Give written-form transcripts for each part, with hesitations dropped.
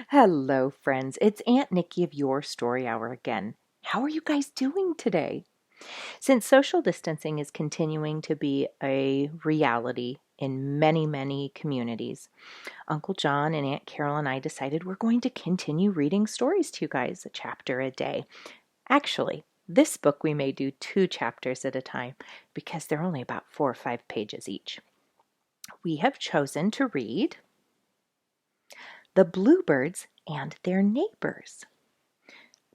Hello, friends. It's Aunt Nikki of Your Story Hour again. How are you guys doing today? Since social distancing is continuing to be a reality in many communities, Uncle Jon and Aunt Carole and I decided we're going to continue reading stories to you guys, a chapter a day. Actually, this book we may do 2 chapters at a time because they're only about 4 or 5 pages each. We have chosen to read The Bluebirds and Their Neighbors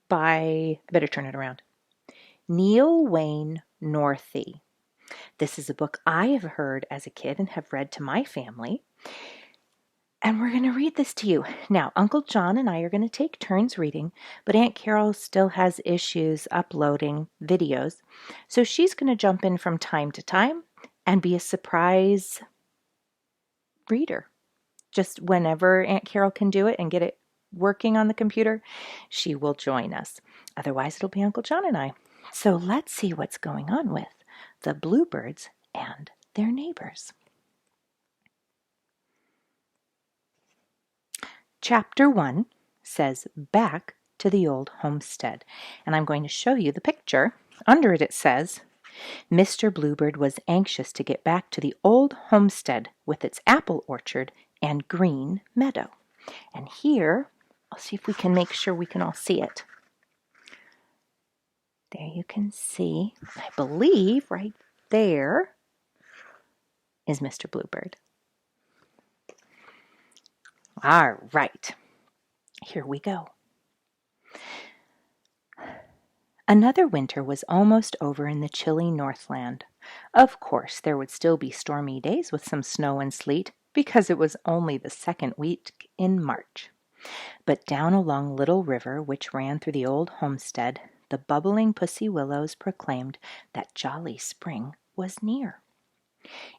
by, I better turn it around, Neil Wayne Northey. This is a book I have heard as a kid and have read to my family. And we're going to read this to you. Now, Uncle Jon and I are going to take turns reading, but Aunt Carole still has issues uploading videos. So she's going to jump in from time to time and be a surprise reader. Just whenever Aunt Carole can do it and get it working on the computer, she will join us. Otherwise, it'll be Uncle Jon and I. So let's see what's going on with the Bluebirds and Their Neighbors. Chapter 1 says, Back to the Old Homestead. And I'm going to show you the picture. Under it says, Mr. Bluebird was anxious to get back to the old homestead with its apple orchard and green meadow. And here, I'll see if we can make sure we can all see it. There you can see, I believe right there is Mr. Bluebird. All right, here we go. Another winter was almost over in the chilly Northland. Of course, there would still be stormy days with some snow and sleet, because it was only the second week in March. But down along Little River, which ran through the old homestead, the bubbling pussy willows proclaimed that jolly spring was near.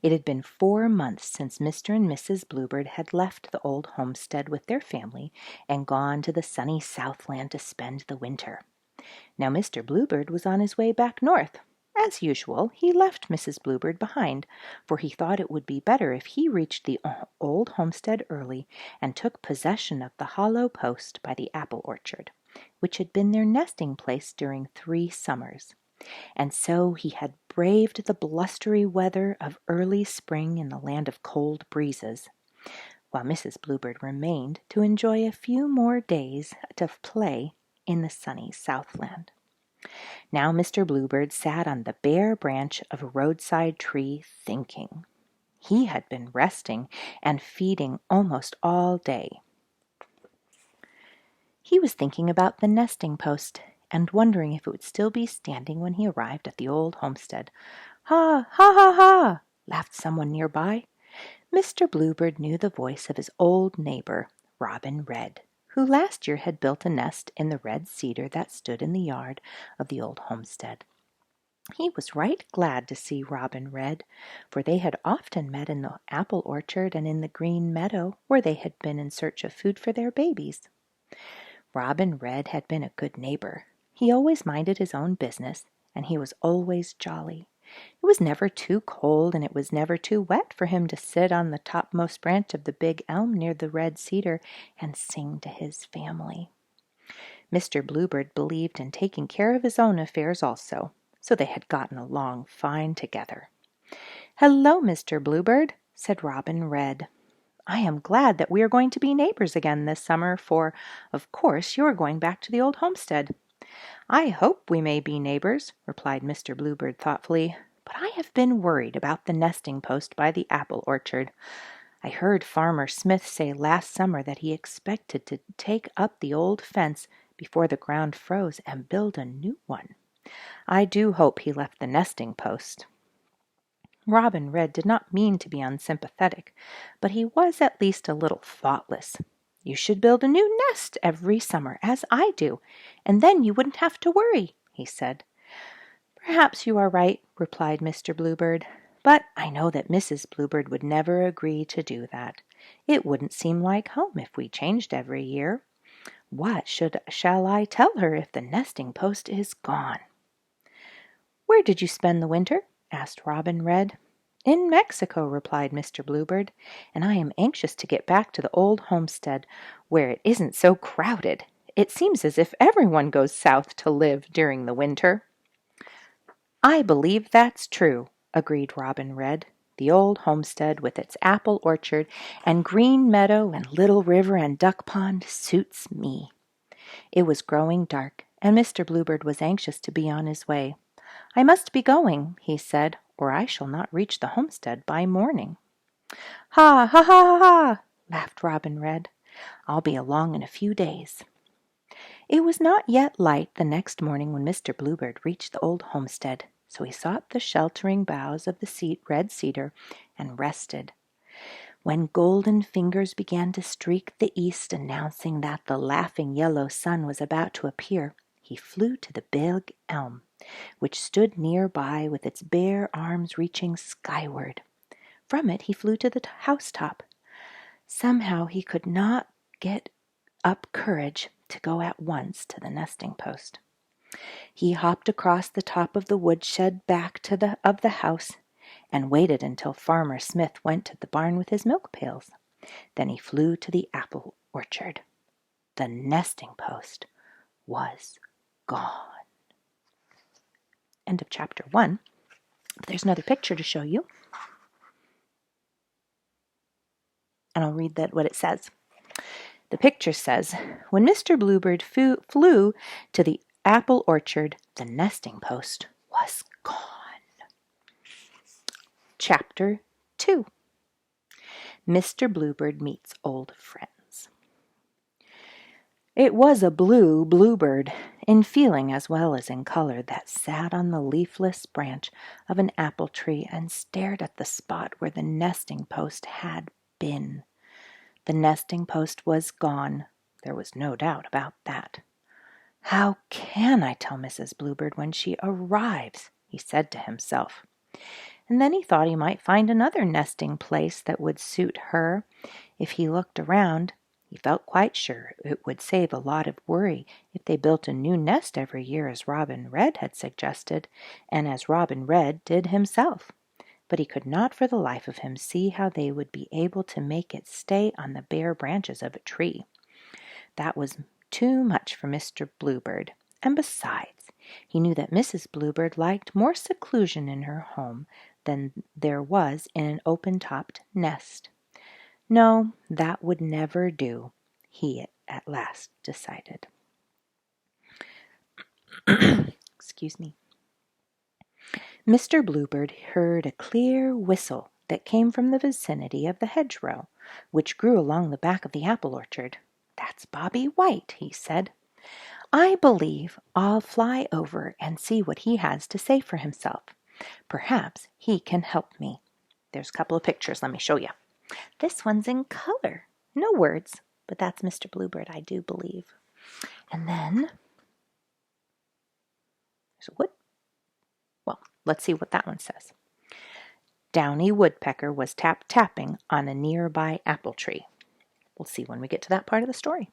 It had been 4 months since Mr. and Mrs. Bluebird had left the old homestead with their family and gone to the sunny Southland to spend the winter. Now Mr. Bluebird was on his way back north. As usual, he left Mrs. Bluebird behind, for he thought it would be better if he reached the old homestead early and took possession of the hollow post by the apple orchard, which had been their nesting place during 3 summers. And so he had braved the blustery weather of early spring in the land of cold breezes, while Mrs. Bluebird remained to enjoy a few more days of play in the sunny Southland. Now Mr. Bluebird sat on the bare branch of a roadside tree thinking. He had been resting and feeding almost all day. He was thinking about the nesting post and wondering if it would still be standing when he arrived at the old homestead. Ha, ha, ha, ha, laughed someone nearby. Mr. Bluebird knew the voice of his old neighbor, Robin Red, who last year had built a nest in the red cedar that stood in the yard of the old homestead. He was right glad to see Robin Red, for they had often met in the apple orchard and in the green meadow where they had been in search of food for their babies. Robin Red had been a good neighbor. He always minded his own business, and he was always jolly. It was never too cold, and it was never too wet for him to sit on the topmost branch of the big elm near the red cedar and sing to his family. Mr. Bluebird believed in taking care of his own affairs also, so they had gotten along fine together. "Hello, Mr. Bluebird," said Robin Red. "I am glad that we are going to be neighbors again this summer, for, of course, you are going back to the old homestead." "I hope we may be neighbors," replied Mr. Bluebird thoughtfully, "but I have been worried about the nesting post by the apple orchard. I heard Farmer Smith say last summer that he expected to take up the old fence before the ground froze and build a new one. I do hope he left the nesting post." Robin Red did not mean to be unsympathetic, but he was at least a little thoughtless. "You should build a new nest every summer, as I do, and then you wouldn't have to worry," he said. "Perhaps you are right," replied Mr. Bluebird, "but I know that Mrs. Bluebird would never agree to do that. It wouldn't seem like home if we changed every year. What shall I tell her if the nesting post is gone?" "Where did you spend the winter?" asked Robin Red. "In Mexico," replied Mr. Bluebird, "and I am anxious to get back to the old homestead where it isn't so crowded. It seems as if everyone goes south to live during the winter." "I believe that's true," agreed Robin Red. "The old homestead with its apple orchard and green meadow and little river and duck pond suits me." It was growing dark, and Mr. Bluebird was anxious to be on his way. "I must be going," he said, "or I shall not reach the homestead by morning." "Ha, ha, ha, ha, ha!" laughed Robin Red. "I'll be along in a few days." It was not yet light the next morning when Mr. Bluebird reached the old homestead, so he sought the sheltering boughs of the red cedar and rested. When golden fingers began to streak the east, announcing that the laughing yellow sun was about to appear, he flew to the big elm, which stood near by with its bare arms reaching skyward. From it he flew to the housetop. Somehow he could not get up courage to go at once to the nesting post. He hopped across the top of the woodshed back of the house and waited until Farmer Smith went to the barn with his milk pails. Then he flew to the apple orchard. The nesting post was gone. End of chapter 1. There's another picture to show you. And I'll read what it says. The picture says, "When Mr. Bluebird flew to the apple orchard, the nesting post was gone." Chapter 2. Mr. Bluebird Meets Old Friends. It was a blue bluebird, in feeling as well as in color, that sat on the leafless branch of an apple tree and stared at the spot where the nesting post had been. The nesting post was gone. There was no doubt about that. "How can I tell Mrs. Bluebird when she arrives?" he said to himself. And then he thought he might find another nesting place that would suit her. If he looked around, he felt quite sure it would save a lot of worry if they built a new nest every year, as Robin Red had suggested, and as Robin Red did himself. But he could not for the life of him see how they would be able to make it stay on the bare branches of a tree. That was too much for Mr. Bluebird, and besides, he knew that Mrs. Bluebird liked more seclusion in her home than there was in an open-topped nest. No, that would never do, he at last decided. Excuse me. Mr. Bluebird heard a clear whistle that came from the vicinity of the hedgerow, which grew along the back of the apple orchard. "That's Bobby White," he said. "I believe I'll fly over and see what he has to say for himself. Perhaps he can help me." There's a couple of pictures. Let me show you. This one's in color. No words, but that's Mr. Bluebird, I do believe. And then there's a wood. Well, let's see what that one says. Downy Woodpecker was tapping on a nearby apple tree. We'll see when we get to that part of the story.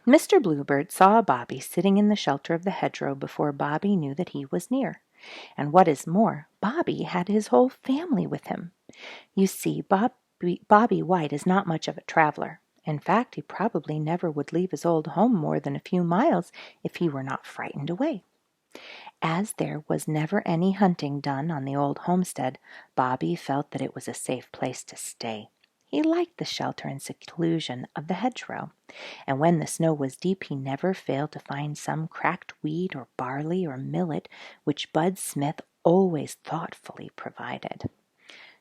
Mr. Bluebird saw Bobby sitting in the shelter of the hedgerow before Bobby knew that he was near. And what is more, Bobby had his whole family with him. You see, Bobby White is not much of a traveler. In fact, he probably never would leave his old home more than a few miles if he were not frightened away. As there was never any hunting done on the old homestead, Bobby felt that it was a safe place to stay. He liked the shelter and seclusion of the hedgerow, and when the snow was deep he never failed to find some cracked wheat or barley or millet, which Bud Smith always thoughtfully provided.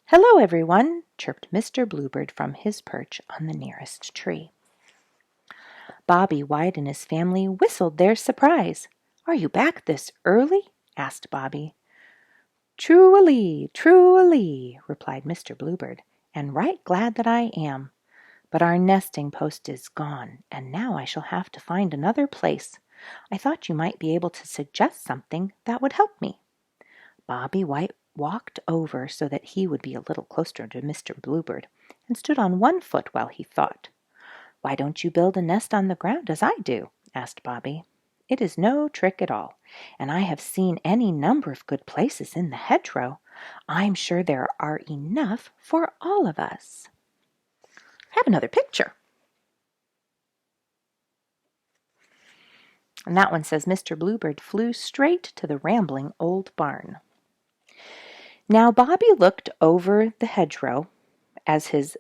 "Hello, everyone," chirped Mr. Bluebird from his perch on the nearest tree. Bobby White and his family whistled their surprise. "Are you back this early?" asked Bobby. "True-a-lee, true-a-lee," replied Mr. Bluebird, "and right glad that I am. But our nesting post is gone, and now I shall have to find another place. I thought you might be able to suggest something that would help me." Bobby White walked over so that he would be a little closer to Mr. Bluebird, and stood on one foot while he thought. "Why don't you build a nest on the ground as I do?" asked Bobby. It is no trick at all, and I have seen any number of good places in the hedgerow. I'm sure there are enough for all of us. Have another picture. And that one says, Mr. Bluebird flew straight to the rambling old barn. Now Bobby looked over the hedgerow as his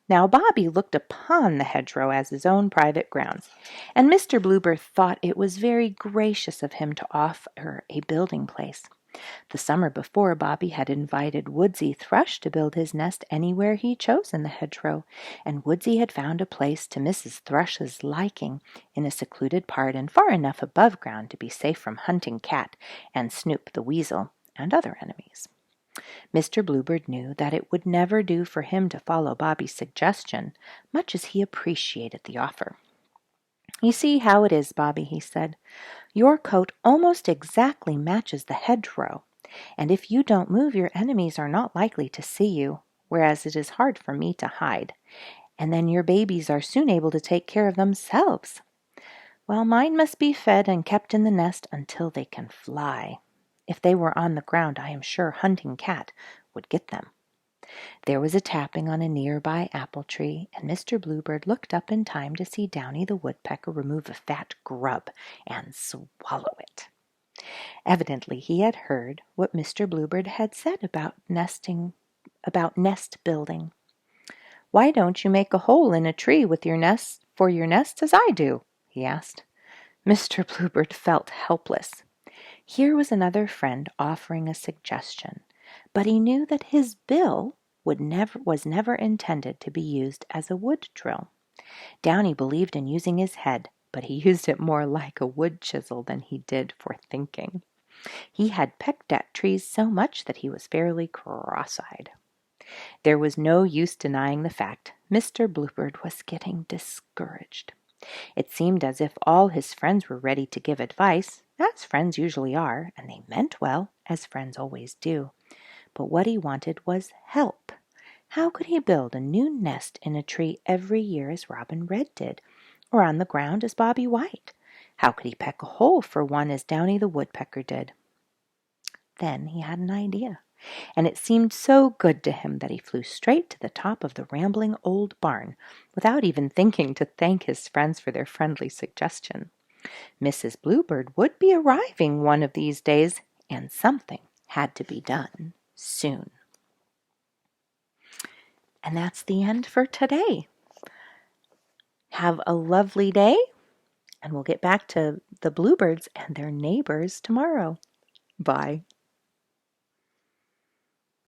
Now Bobby looked upon the hedgerow as his own private grounds, and Mr. Bluebird thought it was very gracious of him to offer a building place. The summer before, Bobby had invited Woodsy Thrush to build his nest anywhere he chose in the hedgerow, and Woodsy had found a place to Mrs. Thrush's liking in a secluded part and far enough above ground to be safe from Hunting Cat and Snoop the Weasel and other enemies. Mr. Bluebird knew that it would never do for him to follow Bobby's suggestion, much as he appreciated the offer. "You see how it is, Bobby," he said. "Your coat almost exactly matches the hedgerow, and if you don't move, your enemies are not likely to see you, whereas it is hard for me to hide, and then your babies are soon able to take care of themselves. Well, mine must be fed and kept in the nest until they can fly. If they were on the ground, I am sure Hunting Cat would get them." There was a tapping on a nearby apple tree, and Mr. Bluebird looked up in time to see Downy the Woodpecker remove a fat grub and swallow it. Evidently he had heard what Mr. Bluebird had said about nest building. "Why don't you make a hole in a tree with your nest as I do?" he asked. Mr. Bluebird felt helpless. Here was another friend offering a suggestion, but he knew that his bill was never intended to be used as a wood drill. Downy believed in using his head, but he used it more like a wood chisel than he did for thinking. He had pecked at trees so much that he was fairly cross-eyed. There was no use denying the fact. Mr. Bluebird was getting discouraged. It seemed as if all his friends were ready to give advice, as friends usually are, and they meant well, as friends always do. But what he wanted was help. How could he build a new nest in a tree every year as Robin Red did, or on the ground as Bobby White? How could he peck a hole for one as Downy the Woodpecker did? Then he had an idea, and it seemed so good to him that he flew straight to the top of the rambling old barn, without even thinking to thank his friends for their friendly suggestion. Mrs. Bluebird would be arriving one of these days, and something had to be done soon. And that's the end for today. Have a lovely day, and we'll get back to the Bluebirds and their neighbors tomorrow. Bye.